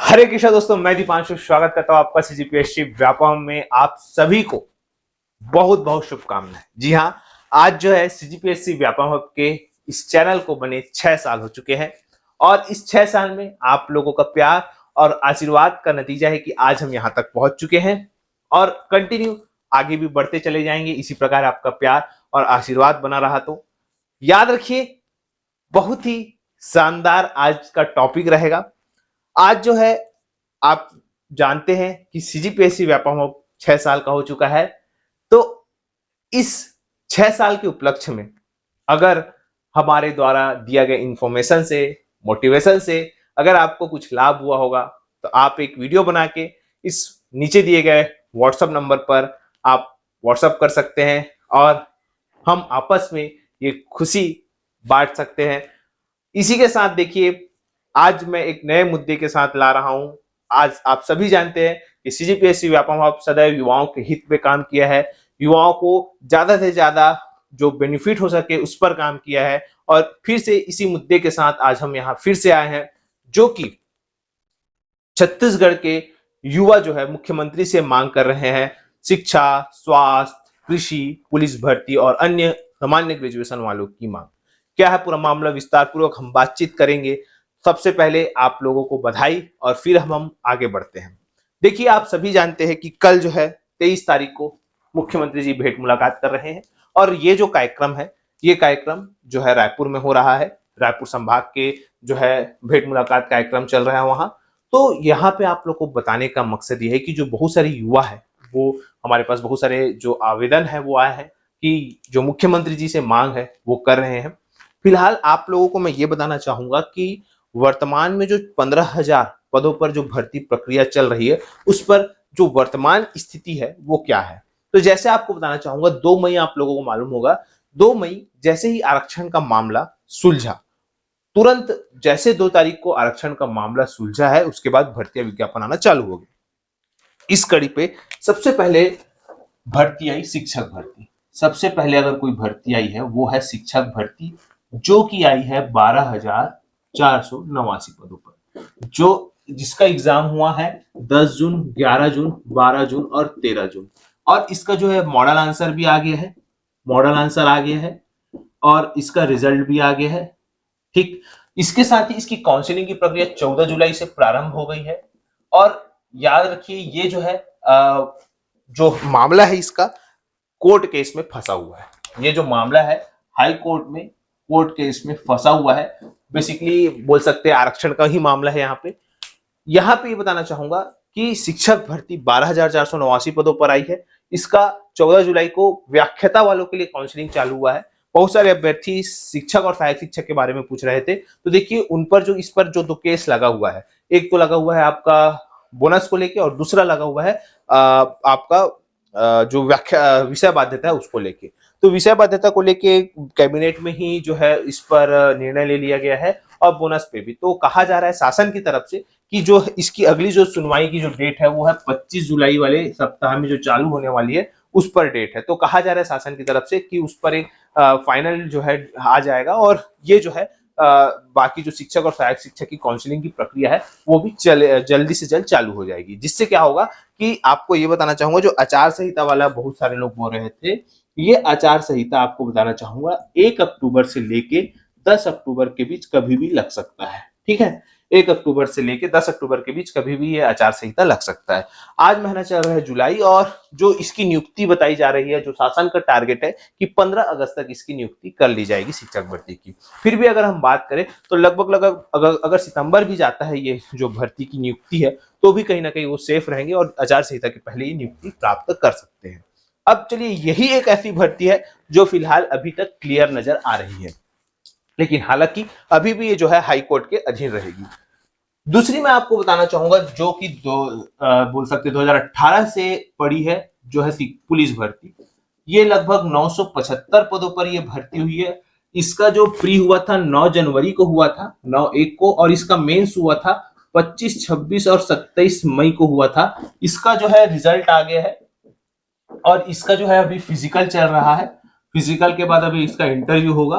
हरे कृष्णा दोस्तों, मैं दीपांशु स्वागत करता हूं आपका सीजीपीएससी व्यापम में। आप सभी को बहुत बहुत शुभकामनाएं। जी हाँ, आज जो है सीजीपीएससी व्यापम हब के इस चैनल को बने 6 साल हो चुके हैं और इस 6 साल में आप लोगों का प्यार और आशीर्वाद का नतीजा है कि आज हम यहां तक पहुंच चुके हैं और कंटिन्यू आगे भी बढ़ते चले जाएंगे। इसी प्रकार आपका प्यार और आशीर्वाद बना रहा तो याद रखिए, बहुत ही शानदार आज का टॉपिक रहेगा। आज जो है, आप जानते हैं कि सीजीपीएससी व्यापम 6 साल का हो चुका है। तो इस 6 साल के उपलक्ष्य में अगर हमारे द्वारा दिया गया इंफॉर्मेशन से, मोटिवेशन से अगर आपको कुछ लाभ हुआ होगा तो आप एक वीडियो बना के इस नीचे दिए गए व्हाट्सएप नंबर पर आप व्हाट्सएप कर सकते हैं और हम आपस में ये खुशी बांट सकते हैं। इसी के साथ देखिए, आज मैं एक नए मुद्दे के साथ ला रहा हूं। आज आप सभी जानते हैं कि सीजीपीएससी व्यापम हब सदैव युवाओं के हित में काम किया है, युवाओं को ज्यादा से ज्यादा जो बेनिफिट हो सके उस पर काम किया है और फिर से इसी मुद्दे के साथ आज हम यहाँ फिर से आए हैं, जो कि छत्तीसगढ़ के युवा जो है मुख्यमंत्री से मांग कर रहे हैं। शिक्षा, स्वास्थ्य, कृषि, पुलिस भर्ती और अन्य सामान्य ग्रेजुएशन वालों की मांग क्या है, पूरा मामला विस्तार पूर्वक हम बातचीत करेंगे। सबसे पहले आप लोगों को बधाई और फिर हम आगे बढ़ते हैं। देखिए, आप सभी जानते हैं कि कल जो है 23 तारीख को मुख्यमंत्री जी भेंट मुलाकात कर रहे हैं और ये जो कार्यक्रम है, ये कार्यक्रम जो है रायपुर में हो रहा है। रायपुर संभाग के जो है भेंट मुलाकात कार्यक्रम चल रहा है वहां। तो यहाँ पे आप लोग को बताने का मकसद ये है कि जो बहुत सारे युवा है, वो हमारे पास बहुत सारे जो आवेदन है वो आए हैं कि जो मुख्यमंत्री जी से मांग है वो कर रहे हैं। फिलहाल आप लोगों को मैं ये बताना चाहूंगा कि वर्तमान में जो 15,000 पदों पर जो भर्ती प्रक्रिया चल रही है, उस पर जो वर्तमान स्थिति है वो क्या है। तो जैसे आपको बताना चाहूंगा, 2 मई आप लोगों को मालूम होगा, 2 मई जैसे ही आरक्षण का मामला सुलझा, तुरंत जैसे 2 तारीख को आरक्षण का मामला सुलझा है, उसके बाद भर्तियां विज्ञापन आना चालू हो गई। इस कड़ी पे सबसे पहले भर्ती आई शिक्षक भर्ती। सबसे पहले अगर कोई भर्ती आई है वो है शिक्षक भर्ती, जो कि आई है 12,489 पदों पर, जो जिसका एग्जाम हुआ है 10 जून, 11 जून, 12 जून और 13 जून। और इसका जो है मॉडल आंसर भी आ गया है, मॉडल आंसर आ गया है और इसका रिजल्ट भी आ गया है। ठीक, इसके साथ ही इसकी काउंसलिंग की प्रक्रिया 14 जुलाई से प्रारंभ हो गई है। और याद रखिए, ये जो है जो मामला है इसका कोर्ट केस में फंसा हुआ है। ये जो मामला है हाई कोर्ट में कोर्ट केस में फंसा हुआ है। बेसिकली बोल सकते हैं आरक्षण का ही मामला है। यहाँ पे ये बताना चाहूंगा कि शिक्षक भर्ती 12,489 पदों पर आई है। इसका 14 जुलाई को व्याख्याता वालों के लिए काउंसलिंग चालू हुआ है। बहुत सारे अभ्यर्थी शिक्षक और सहायक शिक्षक के बारे में पूछ रहे थे। तो देखिए, उन पर जो इस पर जो 2 केस लगा हुआ है, एक तो लगा हुआ है आपका बोनस को लेके और दूसरा लगा हुआ है आपका जो व्याख्या विषय बाध्यता है उसको लेके। तो विषय बाध्यता को लेके कैबिनेट में ही जो है इस पर निर्णय ले लिया गया है और बोनस पे भी। तो कहा जा रहा है शासन की तरफ से कि जो इसकी अगली जो सुनवाई की जो डेट है वो है 25 जुलाई वाले सप्ताह में जो चालू होने वाली है, उस पर डेट है। तो कहा जा रहा है शासन की तरफ से कि उस पर एक फाइनल जो है आ जाएगा और ये जो है बाकी जो शिक्षक और सहायक शिक्षक की काउंसलिंग की प्रक्रिया है वो भी जल्दी से जल्द चालू हो जाएगी। जिससे क्या होगा कि आपको ये बताना चाहूंगा, जो आचार संहिता वाला बहुत सारे लोग बोल रहे थे, ये आचार संहिता आपको बताना चाहूंगा 1 अक्टूबर से लेके 10 अक्टूबर के बीच कभी भी लग सकता है। ठीक है, 1 अक्टूबर से लेके 10 अक्टूबर के बीच कभी भी ये आचार संहिता लग सकता है। आज महीना चल रहा है जुलाई और जो इसकी नियुक्ति बताई जा रही है, जो शासन का टारगेट है कि 15 अगस्त तक इसकी नियुक्ति कर ली जाएगी शिक्षक भर्ती की। फिर भी अगर हम बात करें तो लगभग अगर सितंबर भी जाता है ये जो भर्ती की नियुक्ति है, तो भी कहीं ना कहीं वो सेफ रहेंगे और आचार संहिता के पहले ही नियुक्ति प्राप्त कर सकते हैं। अब चलिए, यही एक ऐसी भर्ती है जो फिलहाल अभी तक क्लियर नजर आ रही है, लेकिन हालांकि अभी भी ये जो है हाई कोर्ट के अधीन रहेगी। दूसरी मैं आपको बताना चाहूंगा, जो कि बोल सकते 2018 से पड़ी है, जो है पुलिस भर्ती। ये लगभग 975 पदों पर ये भर्ती हुई है। इसका जो प्री हुआ था 9 जनवरी को हुआ था, 9/1 को, और इसका मेंस हुआ था 25, 26 और 27 मई को हुआ था। इसका जो है रिजल्ट आ गया है और इसका जो है अभी फिजिकल चल रहा है। फिजिकल के बाद अभी इसका इंटरव्यू होगा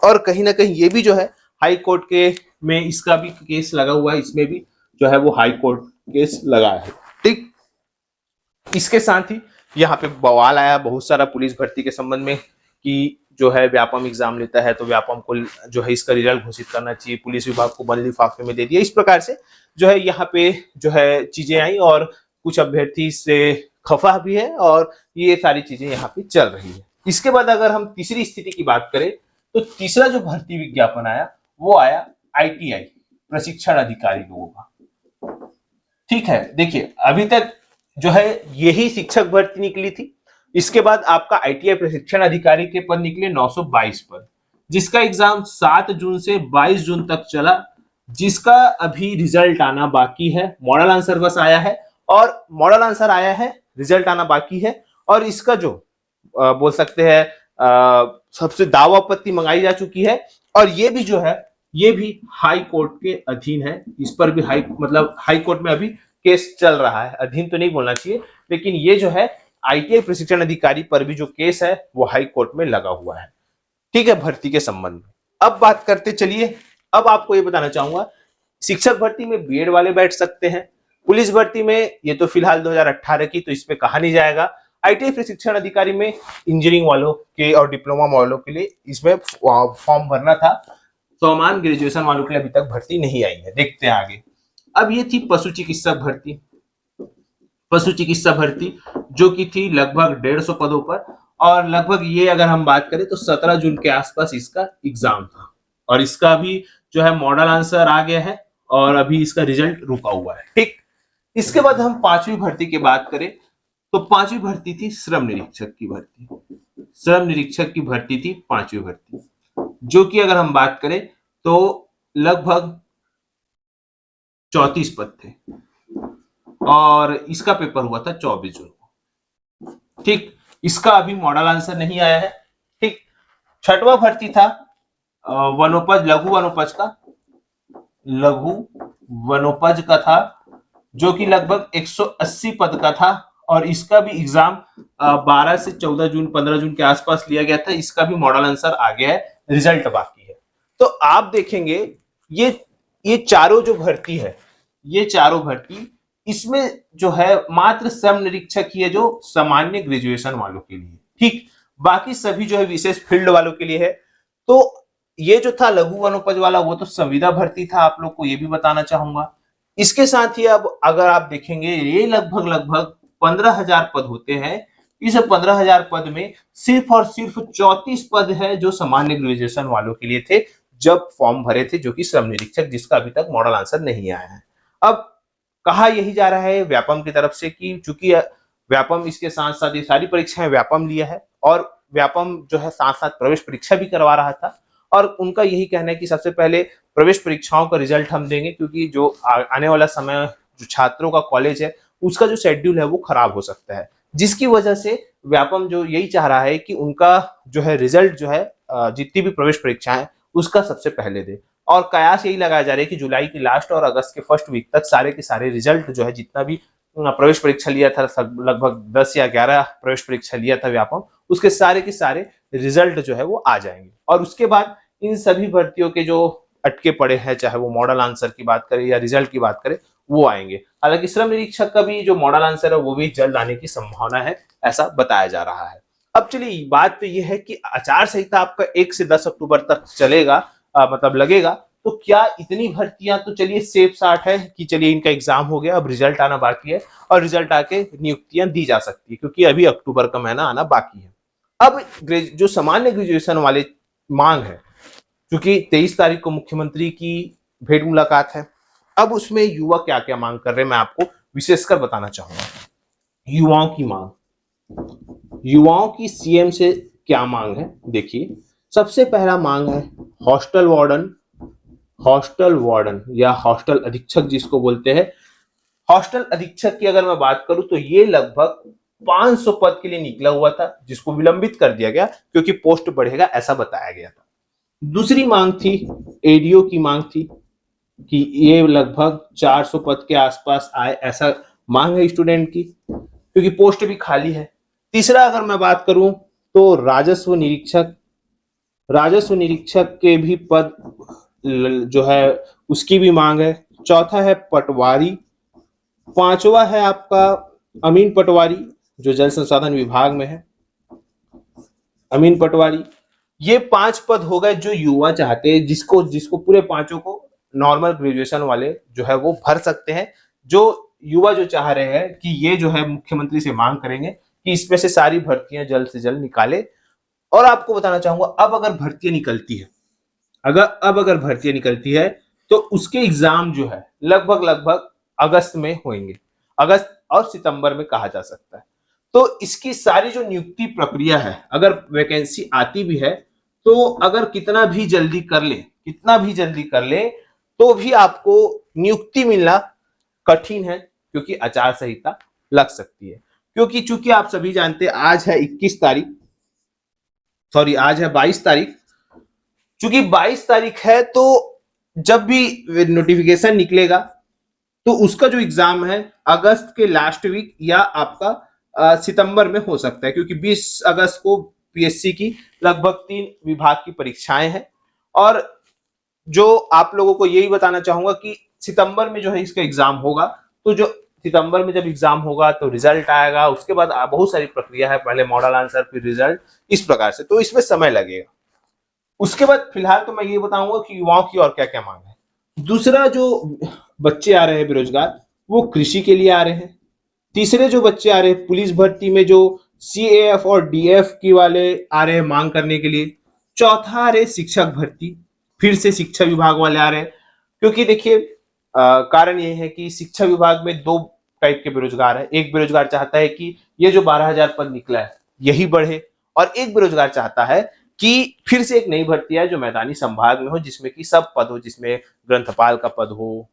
और कहीं ना कहीं ये भी जो है हाई कोर्ट के में इसका भी केस लगा हुआ है। इसमें भी जो है वो हाई कोर्ट केस लगाया है। ठीक, इसके साथ ही यहाँ पे बवाल आया बहुत सारा पुलिस भर्ती के संबंध में कि जो है व्यापम एग्जाम लेता है तो व्यापम को जो है इसका रिजल्ट घोषित करना चाहिए, पुलिस विभाग को बंद लिफाफे में दे दिया। इस प्रकार से जो है यहाँ पे जो है चीजें आई और कुछ अभ्यर्थी से खफा भी है और ये सारी चीजें यहाँ पे चल रही है। इसके बाद अगर हम तीसरी स्थिति की बात करें तो तीसरा जो भर्ती विज्ञापन आया वो आया ITI प्रशिक्षण अधिकारी लोगों का। ठीक है, देखिए अभी तक जो है यही शिक्षक भर्ती निकली थी। इसके बाद आपका ITI प्रशिक्षण अधिकारी के पद निकले 922 पद, जिसका एग्जाम 7 जून से 22 जून तक चला, जिसका अभी रिजल्ट आना बाकी है। मॉडल आंसर बस आया है और मॉडल आंसर आया है, रिजल्ट आना बाकी है। और इसका जो बोल सकते हैं सबसे दावा आपत्ति मंगाई जा चुकी है और ये भी जो है ये भी हाई कोर्ट के अधीन है। इस पर भी हाई कोर्ट में अभी केस चल रहा है, अधीन तो नहीं बोलना चाहिए, लेकिन ये जो है ITI प्रशिक्षण अधिकारी पर भी जो केस है वो हाई कोर्ट में लगा हुआ है। ठीक है, भर्ती के संबंध में अब बात करते चलिए। अब आपको ये बताना चाहूंगा शिक्षक भर्ती में बीएड वाले बैठ सकते हैं, पुलिस भर्ती में ये तो फिलहाल 2018 की तो इस पे कहा नहीं जाएगा। ITI प्रशिक्षण अधिकारी में इंजीनियरिंग वालों के और डिप्लोमा वालों के लिए इसमें फॉर्म भरना था, समान ग्रेजुएशन वालों के लिए अभी तक भर्ती नहीं आई है, देखते हैं आगे। अब ये थी पशु चिकित्सक भर्ती, पशु चिकित्सा भर्ती जो कि थी लगभग 150 पदों पर और लगभग ये अगर हम बात करें तो 17 जून के आसपास इसका एग्जाम था और इसका भी जो है मॉडल आंसर आ गया है और अभी इसका रिजल्ट रुका हुआ है। ठीक, इसके बाद हम पांचवी भर्ती की बात करें तो पांचवी भर्ती थी श्रम निरीक्षक की भर्ती। श्रम निरीक्षक की भर्ती थी पांचवी भर्ती, जो कि अगर हम बात करें तो लगभग 34 पद थे और इसका पेपर हुआ था 24 जून को। ठीक, इसका अभी मॉडल आंसर नहीं आया है। ठीक, छठवां भर्ती था वनोपज लघु वनोपज का था, जो कि लगभग 180 पद का था और इसका भी एग्जाम 12 से 14 जून 15 जून के आसपास लिया गया था। इसका भी मॉडल आंसर आ गया है, रिजल्ट बाकी है। तो आप देखेंगे ये चारों जो भर्ती है, ये चारों भर्ती इसमें जो है मात्र श्रम निरीक्षक ही है जो सामान्य ग्रेजुएशन वालों के लिए। ठीक, बाकी सभी जो है विशेष फील्ड वालों के लिए है। तो ये जो था लघु वनोपज वाला वो तो संविदा भर्ती था, आप लोग को ये भी बताना चाहूंगा। इसके साथ ही अब अगर आप देखेंगे ये लगभग 15,000 पद होते हैं। इस 15,000 पद में सिर्फ और सिर्फ 34 पद है जो सामान्य ग्रेजुएशन वालों के लिए थे जब फॉर्म भरे थे, जो कि श्रम निरीक्षक, जिसका अभी तक मॉडल आंसर नहीं आया है। अब कहा यही जा रहा है व्यापम की तरफ से कि चूंकि व्यापम इसके साथ साथ ये सारी परीक्षाएं व्यापम लिया है और व्यापम जो है साथ साथ प्रवेश परीक्षा भी करवा रहा था और उनका यही कहना है कि सबसे पहले प्रवेश परीक्षाओं का रिजल्ट हम देंगे, क्योंकि जो आने वाला समय जो छात्रों का कॉलेज है उसका जो शेड्यूल है वो खराब हो सकता है, जिसकी वजह से व्यापम जो यही चाह रहा है कि उनका जो है रिजल्ट जो है जितनी भी प्रवेश परीक्षाएं उसका सबसे पहले दे। और कयास यही लगाया जा रहा है कि जुलाई की लास्ट और अगस्त के फर्स्ट वीक तक सारे के सारे रिजल्ट जो है जितना भी प्रवेश परीक्षा लिया था, लगभग 10 या 11 प्रवेश परीक्षा लिया था व्यापम, उसके सारे के सारे रिजल्ट जो है वो आ जाएंगे और उसके बाद इन सभी भर्तियों के जो अटके पड़े हैं, चाहे वो मॉडल आंसर की बात करें या रिजल्ट की बात करें, वो आएंगे। हालांकि श्रम निरीक्षक का भी जो मॉडल आंसर है वो भी जल्द आने की संभावना है, ऐसा बताया जा रहा है। अब चलिए बात तो ये है कि आचार संहिता आपका 1 से 10 अक्टूबर तक चलेगा, मतलब लगेगा, तो क्या इतनी भर्तियां तो चलिए सेफ साठ है कि चलिए इनका एग्जाम हो गया, अब रिजल्ट आना बाकी है और रिजल्ट आके नियुक्तियां दी जा सकती है, क्योंकि अभी अक्टूबर का महीना आना बाकी है। अब जो सामान्य ग्रेजुएशन वाले मांग है, क्योंकि 23 तारीख को मुख्यमंत्री की भेंट मुलाकात है, अब उसमें युवा क्या क्या मांग कर रहे हैं मैं आपको विशेषकर बताना चाहूंगा। युवाओं की मांग, युवाओं की सीएम से क्या मांग है, देखिए सबसे पहला मांग है हॉस्टल वार्डन या हॉस्टल अधीक्षक जिसको बोलते हैं। हॉस्टल अधीक्षक की अगर मैं बात करूं तो ये लगभग 500 पद के लिए निकला हुआ था, जिसको विलंबित कर दिया गया क्योंकि पोस्ट बढ़ेगा ऐसा बताया गया था। दूसरी मांग थी एडीओ की मांग थी कि ये लगभग 400 पद के आसपास आए, ऐसा मांग है स्टूडेंट की, क्योंकि पोस्ट भी खाली है। तीसरा अगर मैं बात करूं तो राजस्व निरीक्षक के भी पद जो है उसकी भी मांग है, चौथा है पटवारी, पांचवा है आपका अमीन पटवारी जो जल संसाधन विभाग में है, अमीन पटवारी। ये 5 पद हो गए जो युवा चाहते हैं, जिसको जिसको पूरे पांचों को नॉर्मल ग्रेजुएशन वाले जो है वो भर सकते हैं। जो युवा जो चाह रहे हैं कि ये जो है मुख्यमंत्री से मांग करेंगे कि इसमें से सारी भर्तियां जल्द से जल्द निकाले। और आपको बताना चाहूंगा, अब अगर भर्तियां निकलती है, अगर भर्तियां निकलती है तो उसके एग्जाम जो है लगभग अगस्त में होंगे, अगस्त और सितंबर में कहा जा सकता है। तो इसकी सारी जो नियुक्ति प्रक्रिया है, अगर वैकेंसी आती भी है तो अगर कितना भी जल्दी कर ले तो भी आपको नियुक्ति मिलना कठिन है, क्योंकि आचार संहिता लग सकती है। क्योंकि चूंकि आप सभी जानते हैं आज है 21 तारीख, सॉरी आज है 22 तारीख। चूंकि 22 तारीख है तो जब भी नोटिफिकेशन निकलेगा तो उसका जो एग्जाम है अगस्त के लास्ट वीक या आपका सितंबर में हो सकता है, क्योंकि 20 अगस्त को पीएससी की लगभग 3 विभाग की परीक्षाएं हैं। और जो आप लोगों को यही बताना चाहूंगा कि सितंबर में जो है इसका एग्जाम होगा, तो जो सितंबर में जब एग्जाम होगा तो रिजल्ट आएगा, उसके बाद बहुत सारी प्रक्रिया है, पहले मॉडल आंसर फिर रिजल्ट, इस प्रकार से, तो इसमें समय लगेगा। उसके बाद फिलहाल तो मैं ये बताऊंगा कि युवाओं की और क्या क्या मांग है। दूसरा, जो बच्चे आ रहे हैं बेरोजगार, वो कृषि के लिए आ रहे हैं। तीसरे जो बच्चे आ रहे हैं पुलिस भर्ती में, जो सीएएफ और डीएफ की वाले आ रहे हैं मांग करने के लिए। चौथा आ रहे शिक्षक भर्ती, फिर से शिक्षा विभाग वाले आ रहे हैं। क्योंकि देखिए कारण ये है कि शिक्षा विभाग में 2 टाइप के बेरोजगार है। एक बेरोजगार चाहता है कि ये जो 12,000 पद निकला है यही बढ़े, और एक बेरोजगार चाहता है कि फिर से एक नई भर्ती है जो मैदानी संभाग में हो, जिसमें कि सब पद हो, जिसमें ग्रंथपाल का पद हो,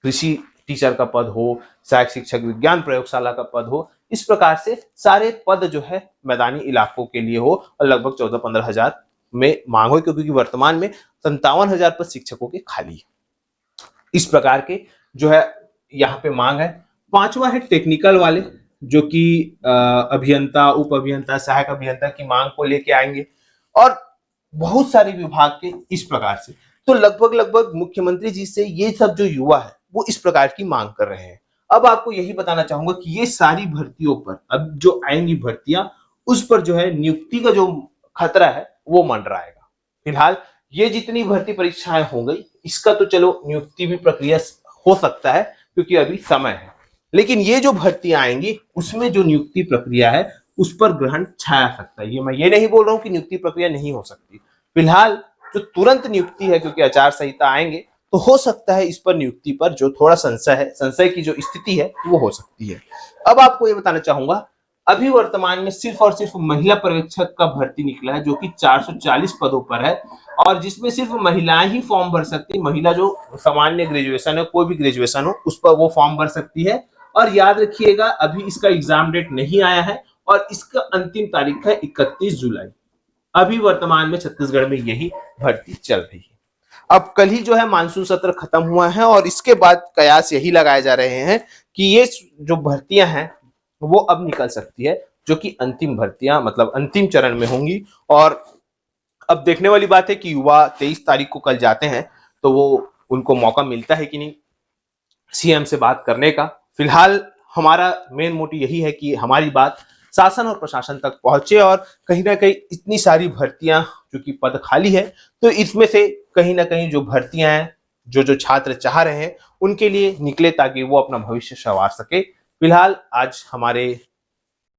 कृषि टीचर का पद हो, सहायक शिक्षक विज्ञान प्रयोगशाला का पद हो। इस प्रकार से सारे पद जो है मैदानी इलाकों के लिए हो, और लगभग 14-15 हजार में मांग हो, क्योंकि वर्तमान में 57,000 पद शिक्षकों के खाली है। इस प्रकार के जो है यहाँ पे मांग है। पांचवा है टेक्निकल वाले, जो कि अभियंता, उप अभियंता, सहायक अभियंता की मांग को लेके आएंगे, और बहुत सारे विभाग के इस प्रकार से। तो लगभग मुख्यमंत्री जी से ये सब जो युवा है वो इस प्रकार की मांग कर रहे हैं। अब आपको यही बताना चाहूंगा कि ये सारी भर्तियों पर अब जो आएंगी भर्तियां, उस पर जो है नियुक्ति का जो खतरा है वो मंडराएगा। फिलहाल ये जितनी भर्ती परीक्षाएं हो गई, इसका तो चलो नियुक्ति भी प्रक्रिया हो सकता है क्योंकि अभी समय है, लेकिन ये जो भर्तियां आएंगी उसमें जो नियुक्ति प्रक्रिया है उस पर ग्रहण छाया सकता है। ये मैं ये नहीं बोल रहा हूं कि नियुक्ति प्रक्रिया नहीं हो सकती। फिलहाल जो तुरंत नियुक्ति है, क्योंकि आचार संहिता आएंगे तो हो सकता है इस पर नियुक्ति पर जो थोड़ा संशय है, संशय की जो स्थिति है वो हो सकती है। अब आपको ये बताना चाहूंगा, अभी वर्तमान में सिर्फ और सिर्फ महिला पर्यवेक्षक का भर्ती निकला है, जो कि 440 पदों पर है, और जिसमें सिर्फ महिलाएं ही फॉर्म भर सकती है। महिला जो सामान्य ग्रेजुएशन है, कोई भी ग्रेजुएशन हो, उस पर वो फॉर्म भर सकती है। और याद रखिएगा अभी इसका एग्जाम डेट नहीं आया है, और इसका अंतिम तारीख है 31 जुलाई। अभी वर्तमान में छत्तीसगढ़ में यही भर्ती चल रही है। अब कल ही जो है मानसून सत्र खत्म हुआ है, और इसके बाद कयास यही लगाए जा रहे हैं कि ये जो भर्तियां हैं वो अब निकल सकती है, जो कि अंतिम भर्तियां मतलब अंतिम चरण में होंगी। और अब देखने वाली बात है कि युवा 23 तारीख को कल जाते हैं तो वो उनको मौका मिलता है कि नहीं सीएम से बात करने का। फिलहाल हमारा मेन मोटिव यही है कि हमारी बात शासन और प्रशासन तक पहुंचे, और कहीं ना कहीं इतनी सारी भर्तियां, क्योंकि पद खाली है, तो इसमें से कहीं ना कहीं जो भर्तियां हैं, जो छात्र चाह रहे हैं उनके लिए निकले, ताकि वो अपना भविष्य संवार सके। फिलहाल आज हमारे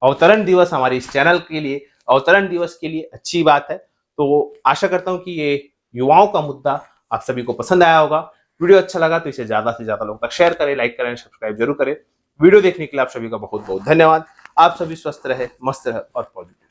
अवतरण दिवस, हमारे इस चैनल के लिए अवतरण दिवस के लिए अच्छी बात है। तो आशा करता हूं कि ये युवाओं का मुद्दा आप सभी को पसंद आया होगा। वीडियो अच्छा लगा तो इसे ज्यादा से ज्यादा लोगों तक शेयर करें, लाइक करें, सब्सक्राइब जरूर करें। वीडियो देखने के लिए आप सभी का बहुत बहुत धन्यवाद। आप सभी स्वस्थ रहे, मस्त रहे और पॉजिटिव।